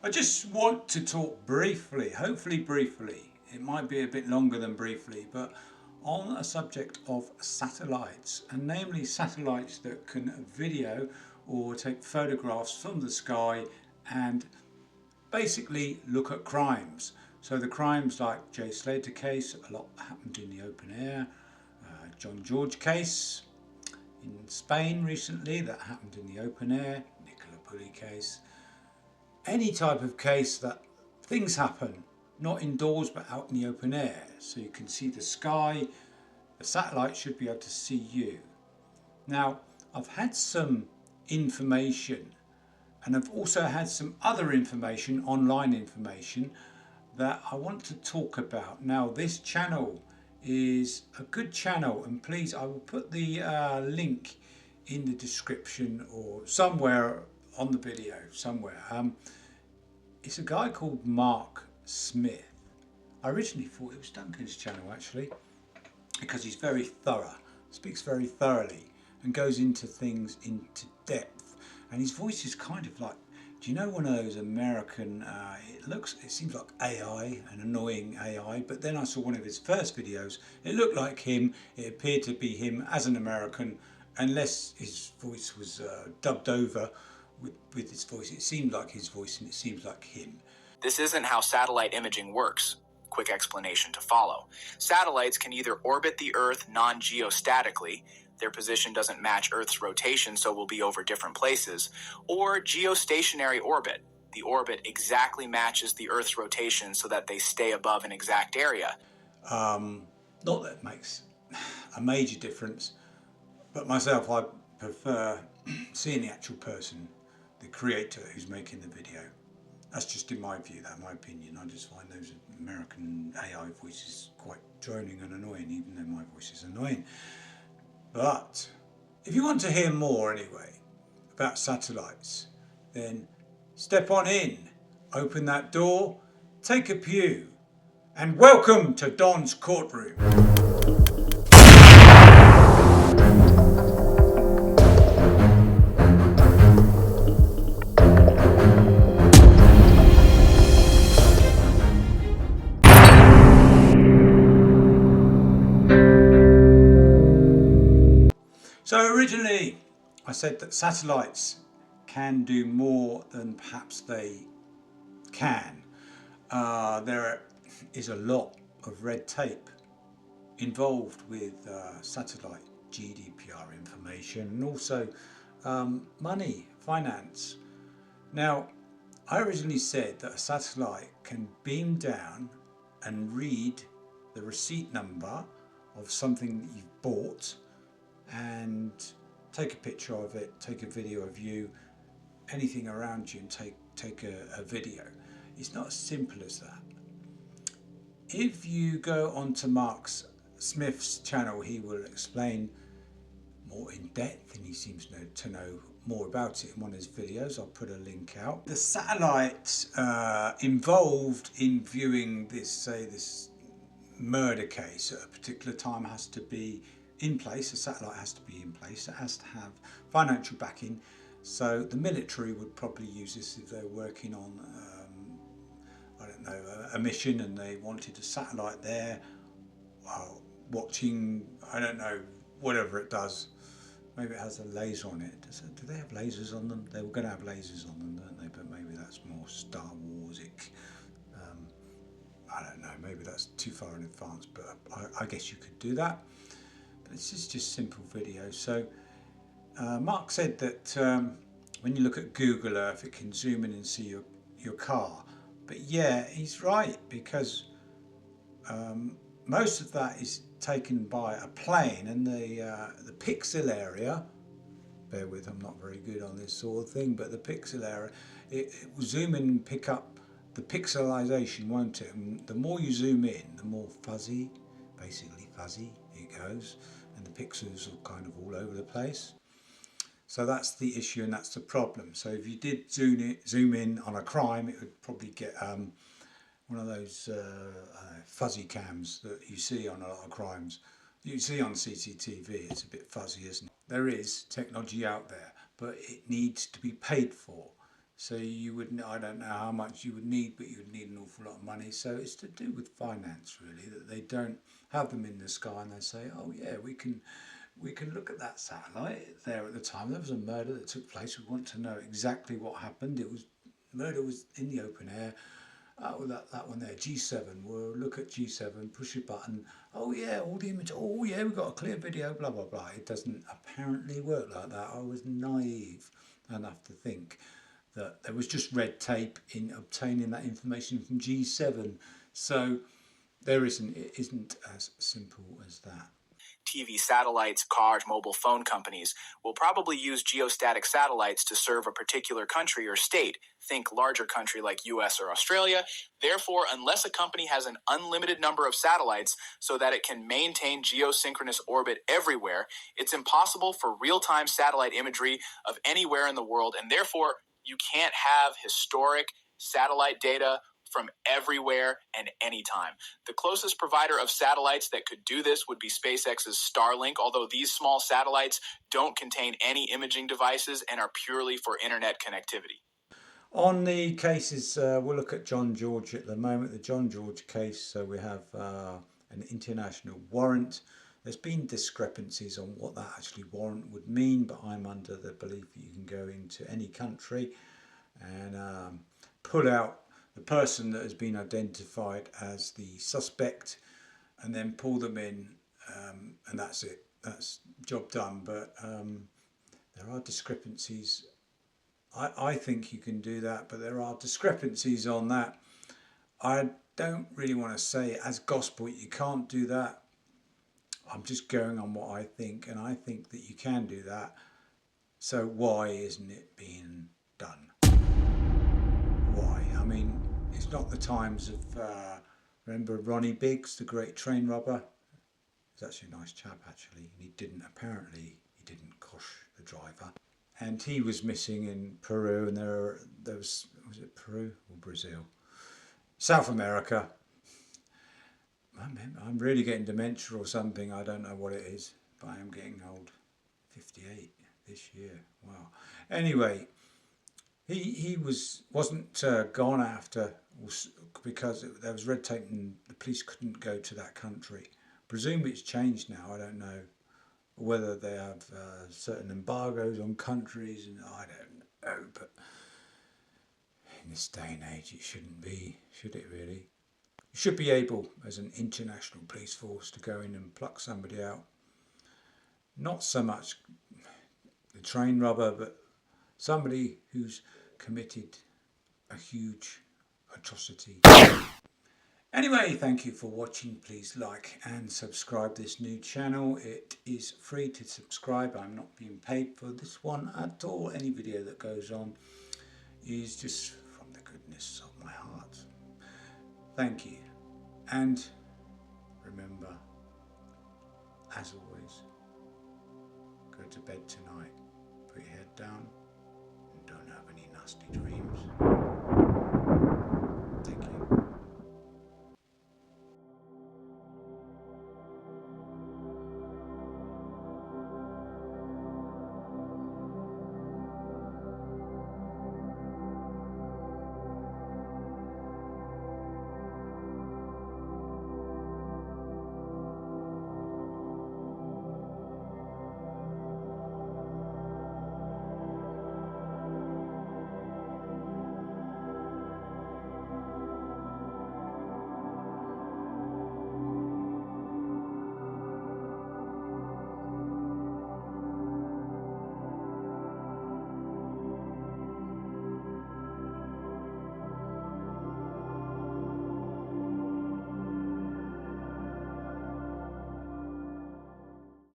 I just want to talk briefly, hopefully briefly, it might be a bit longer than briefly, but on a subject of satellites, and namely satellites that can video or take photographs from the sky and basically look at crimes. So the crimes like J. Slater case, a lot happened in the open air. John George case in Spain recently, that happened in the open air. Nicola Bulley case. Any type of case that things happen, not indoors but out in the open air, so you can see the sky. The satellite should be able to see you. Now, I've had some information, and I've also had some other information, online information, that I want to talk about. Now, this channel is a good channel, and please, I will put the link in the description or somewhere on the video, somewhere. It's a guy called Mark Smith. I originally thought it was Duncan's channel, actually, because he's very thorough, speaks very thoroughly, and goes into things into depth. And his voice is kind of like, do you know one of those American, it seems like AI, an annoying AI, but then I saw one of his first videos, it looked like him, it appeared to be him as an American, unless his voice was dubbed over with his voice. It seemed like his voice and it seems like him. This isn't how satellite imaging works. Quick explanation to follow. Satellites can either orbit the Earth non-geostatically, their position doesn't match Earth's rotation so will be over different places, or geostationary orbit. The orbit exactly matches the Earth's rotation so that they stay above an exact area. Not that it makes a major difference, but myself, I prefer seeing the actual person, the creator who's making the video. That's just in my view, that's my opinion. I just find those American AI voices quite droning and annoying, even though my voice is annoying. But if you want to hear more anyway about satellites, then step on in, open that door, take a pew, and welcome to Don's Courtroom. So originally I said that satellites can do more than perhaps they can. There is a lot of red tape involved with satellite GDPR information, and also money, finance. Now, I originally said that a satellite can beam down and read the receipt number of something that you've bought and take a picture of it, take a video of you, anything around you, and take a video. It's not as simple as that. If you go onto Mark Smith's channel, he will explain more in depth, and he seems to know more about it in one of his videos. I'll put a link out. The satellites involved in viewing this, say, this murder case at a particular time has to be in place. A satellite has to be in place. It has to have financial backing. So the military would probably use this if they're working on, I don't know, a mission, and they wanted a satellite there watching, I don't know, whatever it does. Maybe it has a laser on it. Do they have lasers on them? They were going to have lasers on them, don't they? But maybe that's more Star Wars-ic. I don't know, maybe that's too far in advance, but I guess you could do that. But this is just simple video. So Mark said that when you look at Google Earth, it can zoom in and see your car. But yeah, he's right, because most of that is taken by a plane, and the pixel area, bear with, I'm not very good on this sort of thing, but the pixel area, it will zoom in and pick up the pixelization, won't it? And the more you zoom in, the more fuzzy, basically fuzzy it goes, and the pixels are kind of all over the place. So that's the issue, and that's the problem. So if you did zoom in on a crime, it would probably get one of those fuzzy cams that you see on a lot of crimes. You see on CCTV, it's a bit fuzzy, isn't it? There is technology out there, but it needs to be paid for. So you wouldn't, I don't know how much you would need, but you would need an awful lot of money. So it's to do with finance, really, that they don't have them in the sky and they say, oh yeah, we can look at that satellite there at the time. There was a murder that took place. We want to know exactly what happened. Murder was in the open air. Oh, that one there, G7. We'll look at G7, push a button. Oh yeah, all the image. Oh yeah, we've got a clear video, blah, blah, blah. It doesn't apparently work like that. I was naive enough to think that there was just red tape in obtaining that information from G7. So it isn't as simple as that. TV satellites, cars, mobile phone companies will probably use geostatic satellites to serve a particular country or state. Think larger country like US or Australia. Therefore, unless a company has an unlimited number of satellites so that it can maintain geosynchronous orbit everywhere, it's impossible for real-time satellite imagery of anywhere in the world, and therefore you can't have historic satellite data from everywhere and anytime. The closest provider of satellites that could do this would be SpaceX's Starlink, although these small satellites don't contain any imaging devices and are purely for internet connectivity. On the cases, we'll look at John George at the moment. The John George case, so we have an international warrant. There's been discrepancies on what that actually warrant would mean, but I'm under the belief that you can go into any country and pull out the person that has been identified as the suspect and then pull them in, and that's it. That's job done. But there are discrepancies. I think you can do that, but there are discrepancies on that. I don't really want to say as gospel you can't do that. I'm just going on what I think, and I think that you can do that. So why isn't it being done? Why? I mean, it's not the times of, remember Ronnie Biggs, the great train robber? He's actually a nice chap, actually. He didn't cosh the driver. And he was missing in Peru, and there was it Peru or Brazil? South America. I'm really getting dementia or something. I don't know what it is, but I am getting old. 58 this year. Wow. Anyway, he wasn't gone after because there was red tape and the police couldn't go to that country. Presumably it's changed now. I don't know whether they have certain embargoes on countries, and I don't know. But in this day and age, it shouldn't be, should it really? You should be able, as an international police force, to go in and pluck somebody out. Not so much the train robber, but somebody who's committed a huge atrocity. Anyway, thank you for watching. Please like and subscribe this new channel. It is free to subscribe. I'm not being paid for this one at all. Any video that goes on is just from the goodness of my heart. Thank you. And remember, as always, go to bed tonight, put your head down, and don't have any nasty dreams.